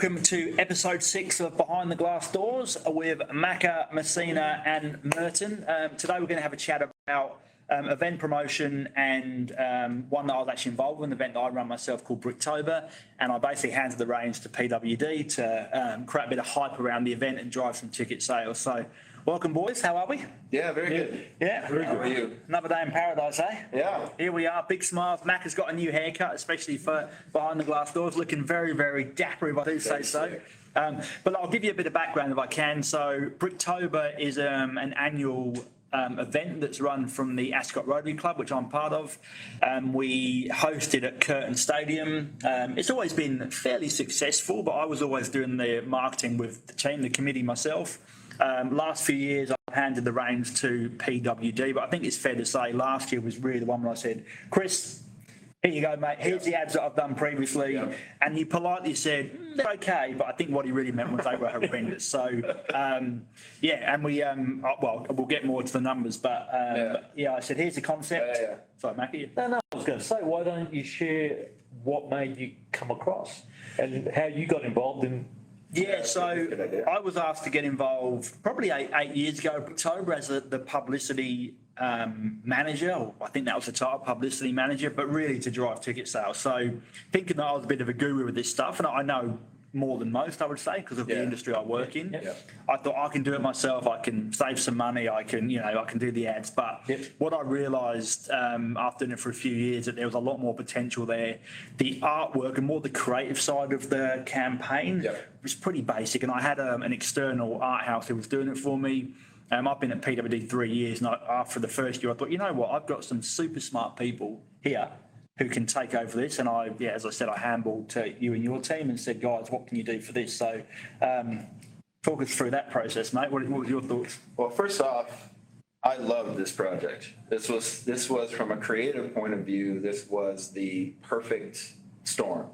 welcome to episode 6 of Behind the Glass Doors with Macca, Messina and Merton. Today we're going to have a chat about event promotion and one that I was actually involved with, an event that I run myself called Bricktober, and I basically handed the reins to PWD to create a bit of hype around the event and drive some ticket sales. So welcome, boys. How are we? Yeah, very good. Yeah, very good. How are you? Another day in paradise, eh? Yeah. Here we are, big smiles. Mac has got a new haircut, especially for Behind the Glass Doors, looking very, very dapper, if I do say so. But I'll give you a bit of background if I can. So Bricktober is an annual event that's run from the Ascot Rotary Club, which I'm part of. We host it at Curtin Stadium. It's always been fairly successful, but I was always doing the marketing with the team, the committee myself. Last few years, I've handed the reins to PWD, but I think it's fair to say last year was really the one where I said, Chris, here you go, mate. Here's the ads that I've done previously. Yeah. And he politely said, they're okay. But I think what he really meant was they were horrendous. So, and we, well, we'll get more to the numbers. But, I said, here's the concept. Yeah. Sorry, Mackie. No, I was going to say, why don't you share what made you come across and how you got involved in. Yeah, so I was asked to get involved probably eight years ago, October, as the publicity manager, or I think that was the title, publicity manager, but really to drive ticket sales. So thinking that I was a bit of a guru with this stuff, and I know more than most, I would say, because of the industry I work in. Yeah. I thought I can do it myself. I can save some money. I can do the ads. But what I realised after doing it for a few years, that there was a lot more potential there. The artwork and more the creative side of the campaign was pretty basic. And I had an external art house who was doing it for me. I've been at PWD 3 years, and after the first year, I thought, you know what, I've got some super smart people here who can take over this. And as I said, I handballed to you and your team and said, guys, what can you do for this? So talk us through that process, mate. What were your thoughts? Well, first off, I love this project. This was from a creative point of view, this was the perfect storm.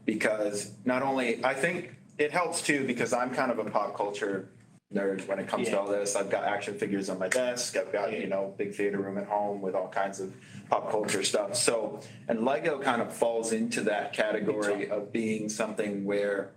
Because not only, I think it helps too, because I'm kind of a pop culture nerd when it comes to all this. I've got action figures on my desk. I've got, big theater room at home with all kinds of pop culture stuff. So, and Lego kind of falls into that category of being something where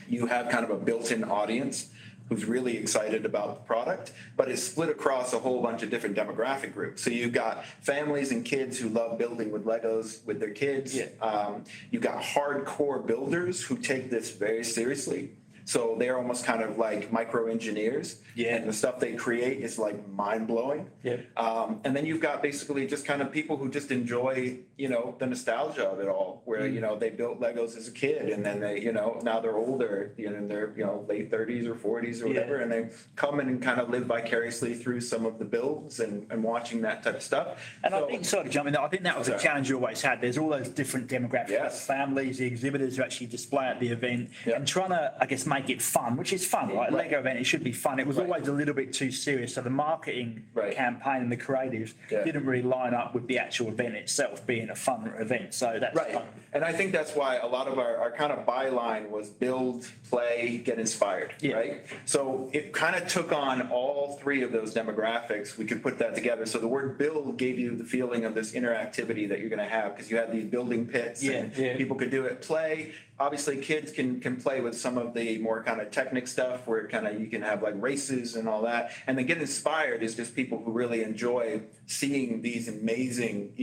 you have kind of a built-in audience who's really excited about the product, but it's split across a whole bunch of different demographic groups. So you've got families and kids who love building with Legos with their kids. You've got hardcore builders who take this very seriously. So they're almost kind of like micro engineers, and the stuff they create is like mind blowing. And then you've got basically just kind of people who just enjoy, the nostalgia of it all, where they built Legos as a kid, and then they, now they're older, in their late 30s or 40s or whatever, and they come in and kind of live vicariously through some of the builds and watching that type of stuff. And I think, sorry to jump in there, I think that was a challenge you always had. There's all those different demographics, families, the exhibitors who actually display at the event, and trying to, I guess, make it fun, which is fun, right? A Lego event, it should be fun. It was always a little bit too serious. So the marketing campaign and the creatives didn't really line up with the actual event itself being a fun event. So that's fun. And I think that's why a lot of our kind of byline was build, play, get inspired, right? So it kind of took on all three of those demographics. We could put that together. So the word build gave you the feeling of this interactivity that you're going to have, because you had these building pits and people could do it. Play, obviously kids can play with some of the more kind of technic stuff where kind of you can have like races and all that. And then get inspired is just people who really enjoy seeing these amazing,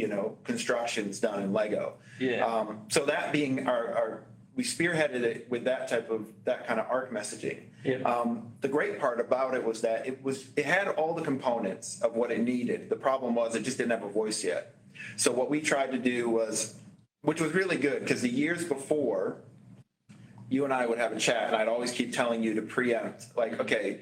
constructions done in Lego. So that being we spearheaded it with that kind of art messaging. The great part about it was that it had all the components of what it needed. The problem was it just didn't have a voice yet. So what we tried to do was, which was really good, because the years before, you and I would have a chat, and I'd always keep telling you to preempt, like, okay,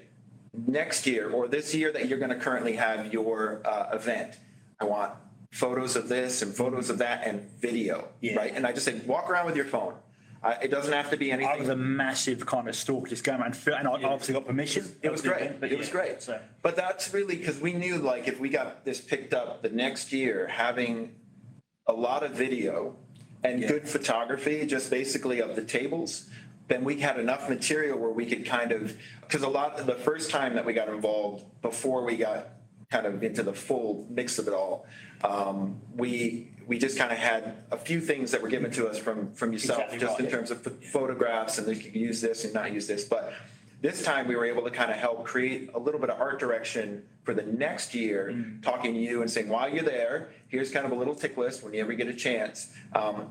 next year or this year that you're going to currently have your event, I want photos of this and photos of that and video, right? And I just say, walk around with your phone. It doesn't have to be anything. I was a massive kind of stalker, just going around, and I obviously got permission. It was great. It was great. So. But that's really because we knew, like, if we got this picked up the next year, having a lot of video and good photography, just basically of the tables, then we had enough material where we could kind of, because the first time that we got involved, before we got kind of into the full mix of it all, we we just kind of had a few things that were given to us from yourself, Exactly just right, in yeah. terms of photographs, and you can use this and not use this. But this time we were able to kind of help create a little bit of art direction for the next year, talking to you and saying, while you're there, here's kind of a little tick list when you ever get a chance.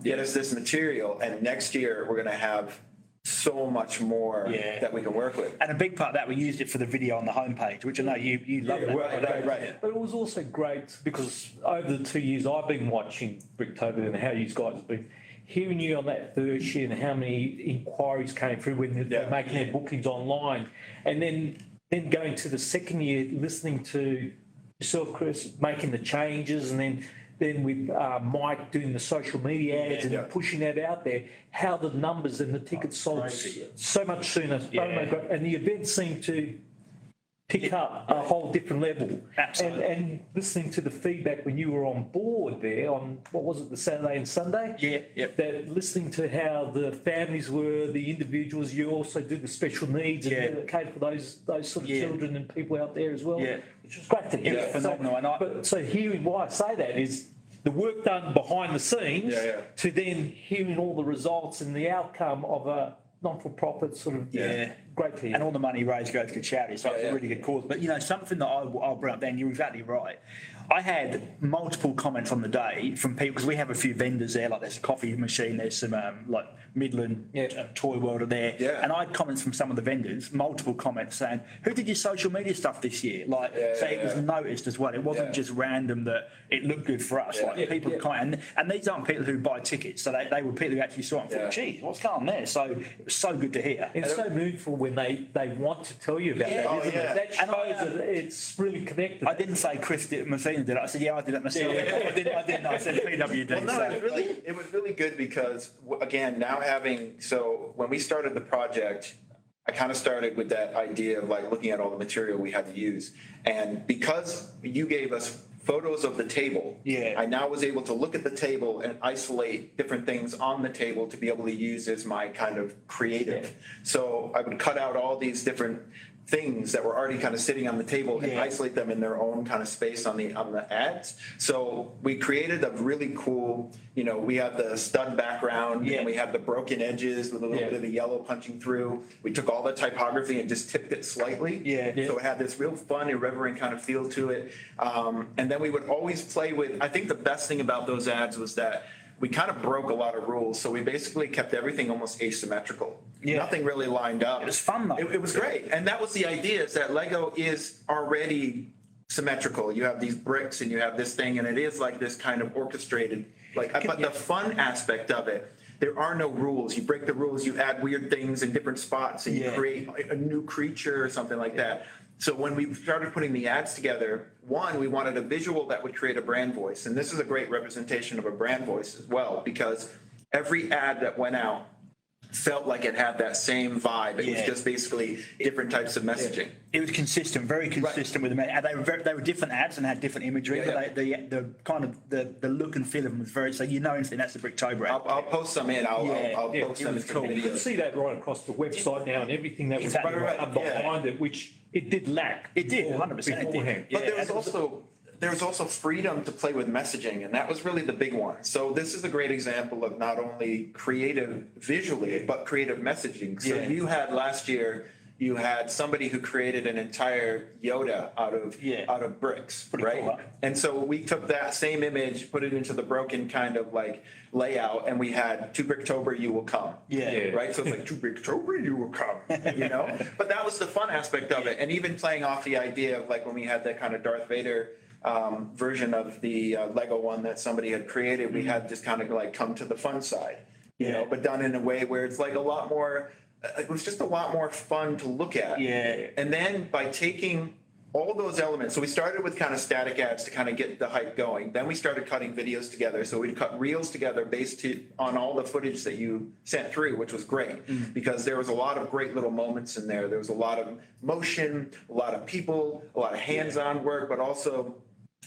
Get us this material, and next year we're going to have so much more Yeah. that we can work with. And a big part of that, we used it for the video on the homepage, which I know you love Yeah, that. well, right. But it was also great because over the 2 years I've been watching Bricktober and how you guys have been hearing you on that first year and how many inquiries came through when they're making their bookings online, and then going to the second year, listening to yourself, Chris, making the changes, and then with Mike doing the social media ads and pushing that out there, how the numbers and the tickets sold so much sooner. Yeah. Oh my God. And the event seemed to pick up a whole different level. Absolutely. And listening to the feedback when you were on board there on, what was it, the Saturday and Sunday? Yeah, yep. That listening to how the families were, the individuals, you also do the special needs and cater for those sort of children and people out there as well. Yeah. Which was great to hear. Yeah, phenomenal. And But so hearing why I say that is the work done behind the scenes to then hearing all the results and the outcome of a not-for-profit sort of great to hear. And all the money raised goes to charity, so it's a really good cause. But, something that I'll bring up then, you're exactly right. I had multiple comments on the day from people, because we have a few vendors there, like there's a coffee machine, there's some like Midland Toy World are there. Yeah. And I had comments from some of the vendors, multiple comments saying, who did your social media stuff this year? Like, so it was noticed as well. It wasn't just random that it looked good for us. Like people and these aren't people who buy tickets, so they were people who actually saw it and thought, geez, what's going on there? So it was so good to hear. It's so meaningful when they want to tell you about that, isn't it? That shows that it's really connected. I didn't say Chris Messina did it. I said, I did it myself. I didn't. I said PWD. Well, no, it was really good because, again, now so when we started the project, I kind of started with that idea of like looking at all the material we had to use. And because you gave us photos of the table, I now was able to look at the table and isolate different things on the table to be able to use as my kind of creative. So I would cut out all these different things that were already kind of sitting on the table and isolate them in their own kind of space on the ads. So we created a really cool, we had the stud background and we had the broken edges with a little bit of yellow punching through. We took all the typography and just tipped it slightly. So it had this real fun, irreverent kind of feel to it. And then we would always play with, I think the best thing about those ads was that we kind of broke a lot of rules. So we basically kept everything almost asymmetrical. Nothing really lined up. It was fun though. It was great. And that was the idea, is that Lego is already symmetrical. You have these bricks and you have this thing, and it is like this kind of orchestrated, but the fun aspect of it, there are no rules. You break the rules, you add weird things in different spots, and you create a new creature or something like that. So when we started putting the ads together, one, we wanted a visual that would create a brand voice. And this is a great representation of a brand voice as well, because every ad that went out felt like it had that same vibe. It was just basically different types of messaging. It was consistent, very consistent with them. And they were different ads and had different imagery, but the kind of the look and feel of them was very, so instantly that's the Bricktober ad. I'll post some in. I'll post some in. Cool. You can see that right across the website now and everything that was behind it, which it did lack. It did, 100%. Beforehand. But there was also freedom to play with messaging, and that was really the big one. So this is a great example of not only creative visually, but creative messaging. So you had last year, you had somebody who created an entire Yoda out of bricks, right? Cool, huh? And so we took that same image, put it into the broken kind of like layout, and we had "To Bricktober you will come." Right? So it's like "To Bricktober you will come," But that was the fun aspect of it, and even playing off the idea of like when we had that kind of Darth Vader version of the Lego one that somebody had created, we had just kind of like come to the fun side, but done in a way where it's like a lot more. It was just a lot more fun to look at. And then by taking all those elements, so we started with kind of static ads to kind of get the hype going. Then we started cutting videos together. So we'd cut reels together based on all the footage that you sent through, which was great because there was a lot of great little moments in there. There was a lot of motion, a lot of people, a lot of hands-on work, but also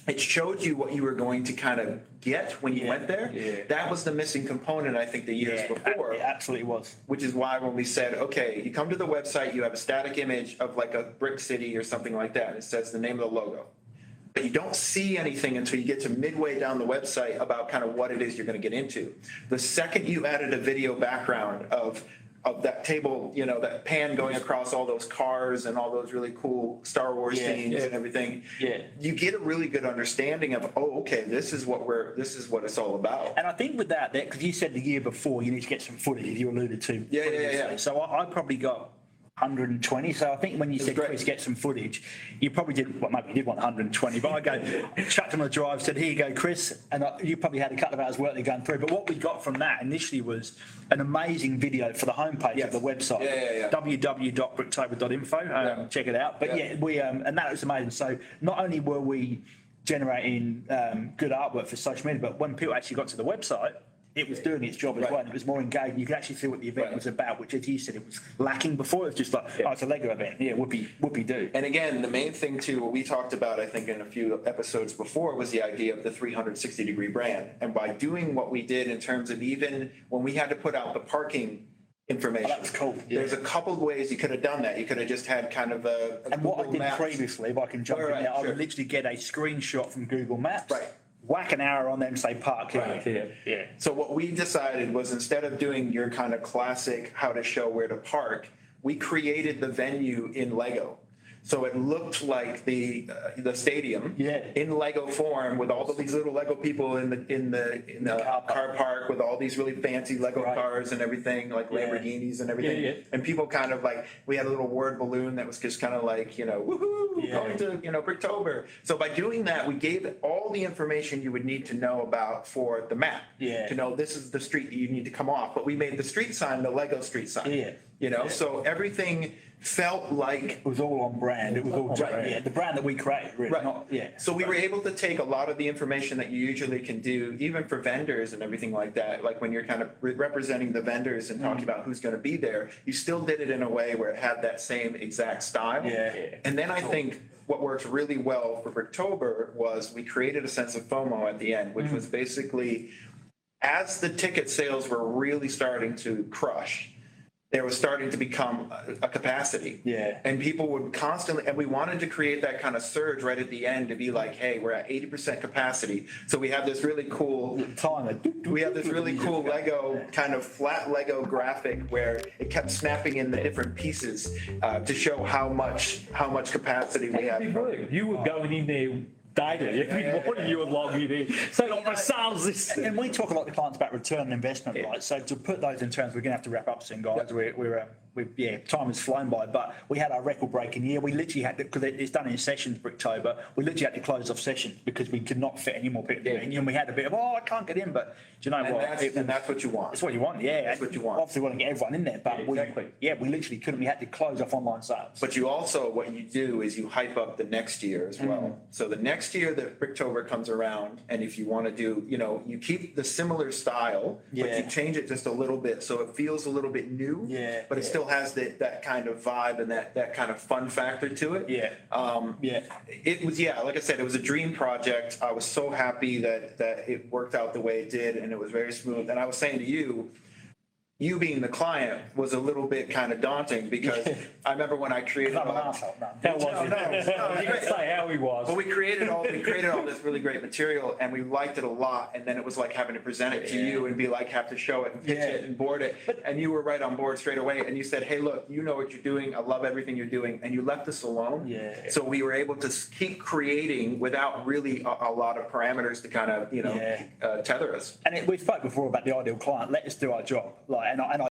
it showed you what you were going to kind of get when you went there. That was the missing component, I think, the years before. It absolutely was. Which is why when we said, okay, you come to the website, you have a static image of like a brick city or something like that. It says the name of the logo. but you don't see anything until you get to midway down the website about kind of what it is you're going to get into. The second you added a video background of that table, you know, that pan going across all those cars and all those really cool Star Wars themes and everything, you get a really good understanding of, oh, okay, this is what it's all about. And I think with that, because you said the year before you need to get some footage, you alluded to. Yeah. So I probably got 120. So I think when you said, Chris, get some footage, you probably did, well, maybe you did want 120, but I chucked him on the drive, said, here you go, Chris. And you probably had a couple of hours work going through. But what we got from that initially was an amazing video for the homepage of the website, www.bricktober.info. Check it out. But and that was amazing. So not only were we generating good artwork for social media, but when people actually got to the website, it was doing its job as well. And it was more engaging. You could actually see what the event was about, which, as you said, it was lacking before. It was just like, oh, it's a Lego event. Yeah, whoopie do. And again, the main thing too, what we talked about, I think in a few episodes before, was the idea of the 360-degree brand. And by doing what we did in terms of even when we had to put out the parking information. That was cool. There's a couple of ways you could have done that. You could have just had kind of a and what I did Maps. previously, if I can jump in there, I would literally get a screenshot from Google Maps. Whack an arrow on them, say park here. Yeah. So what we decided was, instead of doing your kind of classic how to show where to park, we created the venue in Lego. So it looked like the stadium in Lego form, with all of these little Lego people in the car park with all these really fancy Lego cars and everything, like Lamborghinis and everything. And people kind of like, we had a little word balloon that was just kind of like, you know, woohoo, going to, you know, Bricktober. So by doing that, we gave all the information you would need to know about for the map. To know this is the street that you need to come off. But we made the street sign the Lego street sign. You know, so everything felt like it was all on brand. It was all the brand that we created, really. So we were able to take a lot of the information that you usually can do, even for vendors and everything like that. Like when you're kind of representing the vendors and talking about who's going to be there, you still did it in a way where it had that same exact style. And then I think what worked really well for Bricktober was we created a sense of FOMO at the end, which was basically, as the ticket sales were really starting to crush, there was starting to become a capacity. And people would constantly, and we wanted to create that kind of surge right at the end to be like, hey, we're at 80% capacity. So we have this really cool Lego, kind of flat Lego graphic where it kept snapping in the different pieces to show how much capacity we have. You were going in there daily. Every morning you were logging in. So my sales this. And we talk a lot to clients about return on investment, right? So to put those in terms, we're going to have to wrap up soon, guys. Time has flown by, but we had our record-breaking year. We literally had to, because it's done in sessions, Bricktober, we literally had to close off sessions because we could not fit any more people in. And we had a bit of, I can't get in, but do you know what? And that's what you want. That's what you want, That's what you want. Obviously, we want to get everyone in there, but we literally couldn't. We had to close off online sales. But you also, what you do is you hype up the next year as well. So the next year that Bricktober comes around, and if you want to do, you know, you keep the similar style, but you change it just a little bit so it feels a little bit new, but it still has that kind of vibe and that kind of fun factor to it. It was, like I said, it was a dream project. I was so happy that it worked out the way it did, and it was very smooth. And I was saying to you being the client was a little bit kind of daunting, because I remember when I created I'm an asshole. How was it? You can say how he was. Well, we created all this really great material, and we liked it a lot. And then it was like having to present it to you and be like, have to show it and pitch it and board it. And you were right on board straight away. And you said, hey, look, you know what you're doing. I love everything you're doing. And you left us alone. So we were able to keep creating without really a lot of parameters to kind of, tether us. And we spoke before about the ideal client. Let us do our job. And I